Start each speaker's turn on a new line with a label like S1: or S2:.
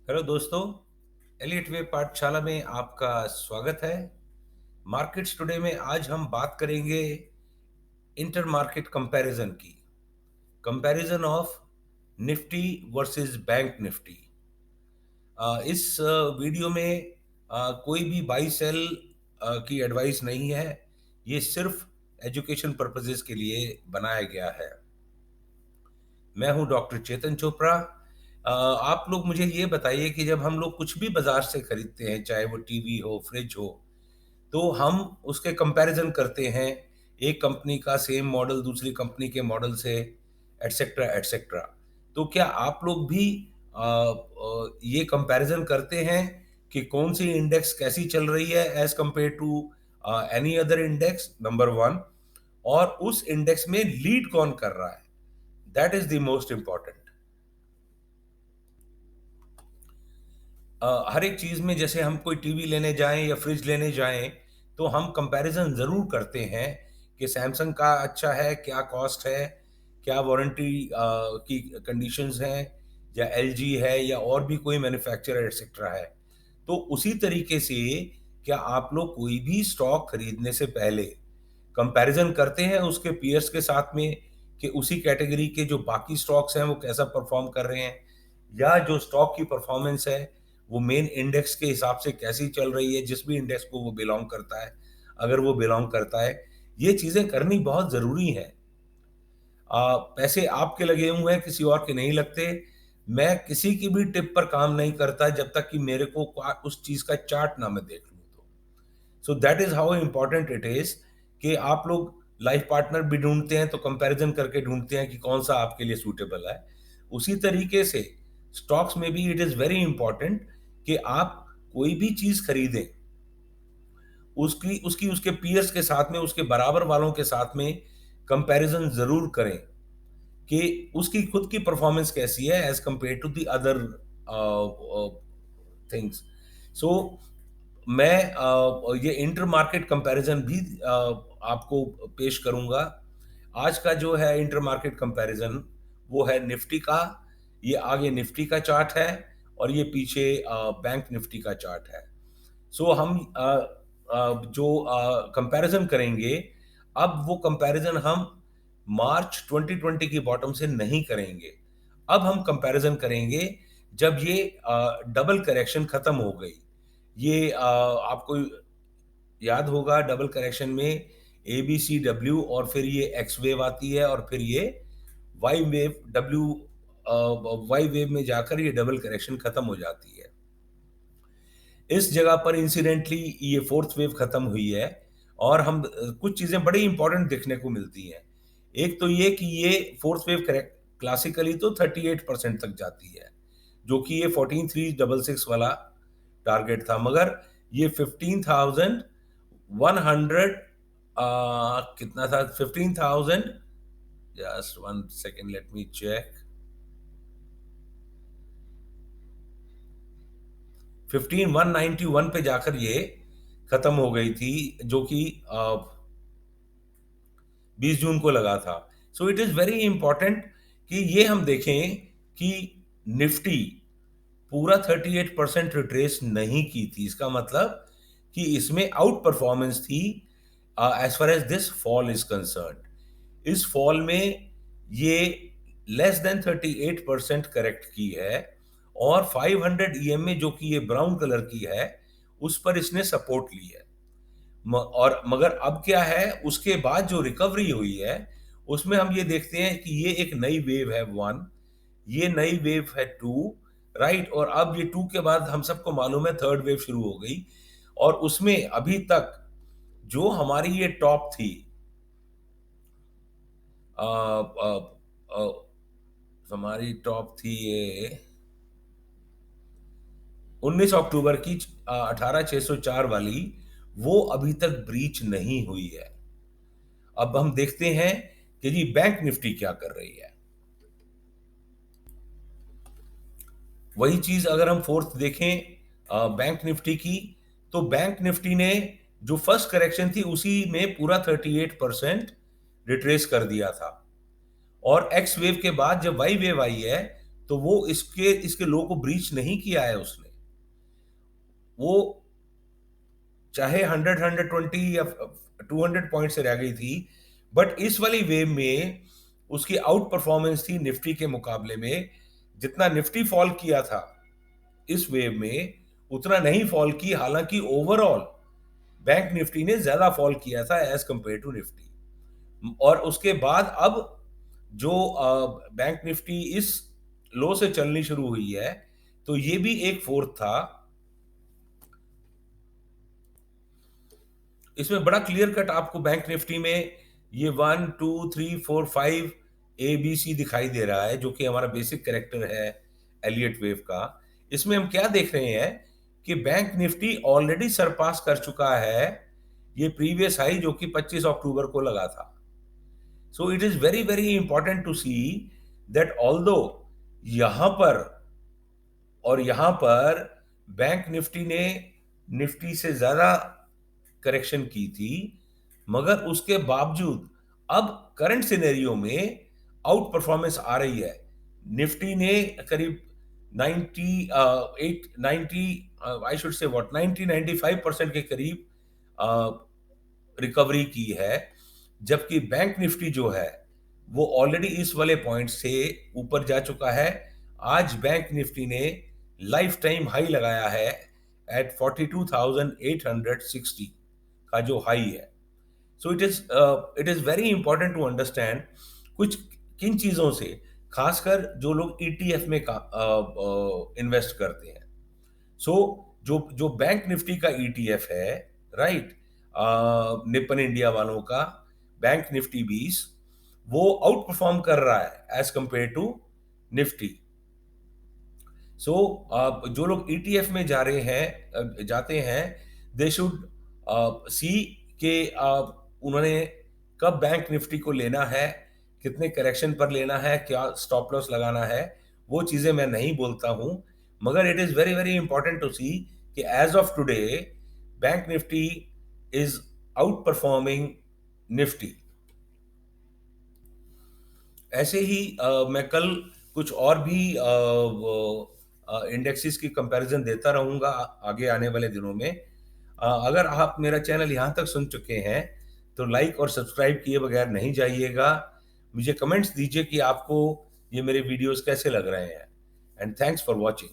S1: Hello दोस्तों, Elliott वे पाठशाला में आपका स्वागत है। मार्केट्स टुडे में आज हम बात करेंगे इंटर मार्केट कंपैरिजन की। Comparison of Nifty versus bank Nifty. इस वीडियो में कोई भी बाई सेल की एडवाइस नहीं है। ये सिर्फ एजुकेशन पर्पसेस के लिए बनाया गया है। मैं हूं डॉक्टर चेतन चोपड़ा। आप लोग मुझे ये बताइए कि जब हम लोग कुछ भी बाजार से खरीदते हैं, चाहे वो टीवी हो, फ्रिज हो, तो हम उसके कंपैरिजन करते हैं एक कंपनी का सेम मॉडल दूसरी कंपनी के मॉडल से, एटसेट्रा एटसेट्रा। तो क्या आप लोग भी ये कंपैरिजन करते हैं कि कौन सी इंडेक्स कैसी चल रही है as compare to any other index, number one. और उस इंडेक्स में लीड कौन कर रहा है, that is the most important. हर एक चीज़ में, जैसे हम कोई टीवी लेने जाएं या फ्रिज लेने जाएं, तो हम कंपैरिजन ज़रूर करते हैं कि सैमसंग का अच्छा है, क्या कॉस्ट है, क्या वारंटी की कंडीशंस हैं, या एलजी है, या और भी कोई मैन्युफैक्चरर एटसेट्रा है। तो उसी तरीके से क्या आप लोग कोई भी स्टॉक खरीदने से पहले कंपैरिजन करते हैं उसके पीयर्स के साथ में, कि उसी कैटेगरी के जो बाकी स्टॉक्स हैं वो कैसा परफॉर्म कर रहे हैं, या जो स्टॉक की परफॉर्मेंस है वो मेन इंडेक्स के हिसाब से कैसी चल रही है, जिस भी इंडेक्स को वो बिलोंग करता है, अगर वो बिलोंग करता है। ये चीज़ें करनी बहुत ज़रूरी हैं। पैसे आपके लगे हुए हैं, किसी और के नहीं लगते। मैं किसी की भी टिप पर काम नहीं करता जब तक कि मेरे को उस चीज़ का चार्ट ना मैं देख लूँ तो। So that is how important it is कि आप लोग लाइफ पार्टनर भी ढूँढते हैं तो कंपैरिज़न करके ढूँढते हैं कि कौन-सा आपके लिए सूटेबल है। उसी तरीके से स्टॉक्स में भी इट इज़ वेरी इम्पोर्टेंट कि आप कोई भी चीज़ खरीदें, उसकी उसकी उसके पीयर्स के साथ में, उसके बराबर वालों के साथ में कंपैरिज़न ज़रूर करें कि उसकी खुद की परफॉर्मेंस कैसी है as compare to the other things. So मैं ये इंटर मार्केट कंपैरिजन भी आपको पेश करूंगा। आज का जो है इंटर मार्केट कंपैरिजन, वो है निफ्टी का। ये आगे निफ्टी का चार्ट है और ये पीछे बैंक निफ्टी का चार्ट है। सो हम जो कंपैरिजन करेंगे, अब वो कंपैरिजन हम मार्च 2020 की बॉटम से नहीं करेंगे। अब हम कंपैरिजन करेंगे जब ये डबल करेक्शन खत्म हो गई। ये आपको याद होगा, डबल करेक्शन में ए बी सी डब्ल्यू और फिर ये एक्स वेव आती है और फिर ये Y wave W, Y wave में जाकर ये डबल करेक्शन खत्म हो जाती है। इस जगह पर इंसिडेंटली ये फोर्थ वेव खत्म हुई है और हम कुछ चीजें बड़ी इंपॉर्टेंट देखने को मिलती हैं। एक तो ये कि ये फोर्थ वेव करेक्ट क्लासिकली तो 38% तक जाती है, जो कि ये 14366 वाला टारगेट था, मगर ये 15,100 कितना था, 15,000, just one second let me check, 15,191 पे जाकर ये खत्म हो गई थी, जो कि 20 जून को लगा था। So it is very important कि ये हम देखें कि निफ्टी पूरा 38% रिट्रेस नहीं की थी। इसका मतलब कि इसमें आउट परफॉर्मेंस थी as far as this fall is concerned. इस फॉल में ये लेस देन 38% करेक्ट की है और 500 ईएमए, जो कि ये ब्राउन कलर की है, उस पर इसने सपोर्ट ली है। और मगर अब क्या है, उसके बाद जो रिकवरी हुई है उसमें हम ये देखते हैं कि ये एक नई वेव है वन, ये नई वेव है टू, राइट। और अब ये टू के बाद हम सबको मालूम है थर्ड वेव शुरू हो गई। और उसमें अभी तक जो हमारी ये टॉप थी, अ, अ, अ, हमारी टॉप थी ये 19 अक्टूबर की 18,604 वाली, वो अभी तक ब्रीच नहीं हुई है। अब हम देखते हैं कि जी बैंक निफ्टी क्या कर रही है। वही चीज अगर हम फोर्थ देखें बैंक निफ्टी की, तो बैंक निफ्टी ने जो फर्स्ट करेक्शन थी उसी में पूरा 38% रिट्रेस कर दिया था। और एक्स वेव के बाद जब वाई वेव आई है तो वो इसके लो को ब्रीच नहीं किया है उसने। वो चाहे 100, 120 या 200 पॉइंट से रह गई थी, बट इस वाली वेव में उसकी आउट परफॉर्मेंस थी निफ्टी के मुकाबले में। जितना निफ्टी फॉल किया था इस वेव में, उतना नहीं फॉल की, हालांकि ओवरऑल बैंक निफ्टी ने ज्यादा फॉल किया था एज कंपेयर टू निफ्टी। और उसके बाद अब जो बैंक निफ्टी इस लो से चलनी शुरू हुई है, तो ये भी एक फोर्थ था। इसमें बड़ा क्लियर कट आपको बैंक निफ्टी में ये 1 2 3 4 5 ABC दिखाई दे रहा है, जो कि हमारा बेसिक कैरेक्टर है एलियट वेव का। इसमें हम क्या देख रहे हैं कि बैंक निफ्टी ऑलरेडी सरपास कर चुका है ये प्रीवियस हाई जो कि 25 अक्टूबर को लगा था। So it is very very important to see that although यहां पर और यहां पर बैंक निफ्टी ने निफ्टी से ज्यादा करेक्शन की थी, मगर उसके बावजूद अब करंट सिनेरियो में आउट परफॉर्मेंस आ रही है। निफ्टी ने करीब 90 आई शुड से व्हाट 90-95% के करीब रिकवरी की है, जबकि बैंक निफ्टी जो है वो ऑलरेडी इस वाले पॉइंट से ऊपर जा चुका है। आज बैंक निफ्टी ने लाइफ टाइम हाई लगाया है एट 42,860 का जो हाई है। So it is very important to understand कुछ किन चीजों से, खासकर जो लोग ईटीएफ में इन्वेस्ट करते हैं। सो जो जो बैंक निफ्टी का ईटीएफ है, राइट, निपन इंडिया वालों का बैंक निफ्टी 20, वो आउट परफॉर्म कर रहा है एज कंपेयर टू निफ्टी। सो जो लोग ईटीएफ में जा रहे हैं जाते हैं, दे शुड सी के उन्होंने कब बैंक निफ्टी को लेना है, कितने करेक्शन पर लेना है, क्या स्टॉप लॉस लगाना है, वो चीजें मैं नहीं बोलता हूं। मगर it is very very important to see कि as of today Bank Nifty is outperforming Nifty. ऐसे ही मैं कल कुछ और भी इंडेक्सेस की कंपैरिजन देता रहूंगा आगे आने वाले दिनों में। अगर आप मेरा चैनल यहाँ तक सुन चुके हैं तो लाइक और सब्सक्राइब किए बगैर नहीं जाइएगा। मुझे कमेंट्स दीजिए कि आपको ये मेरे वीडियोस कैसे लग रहे हैं। And thanks for watching.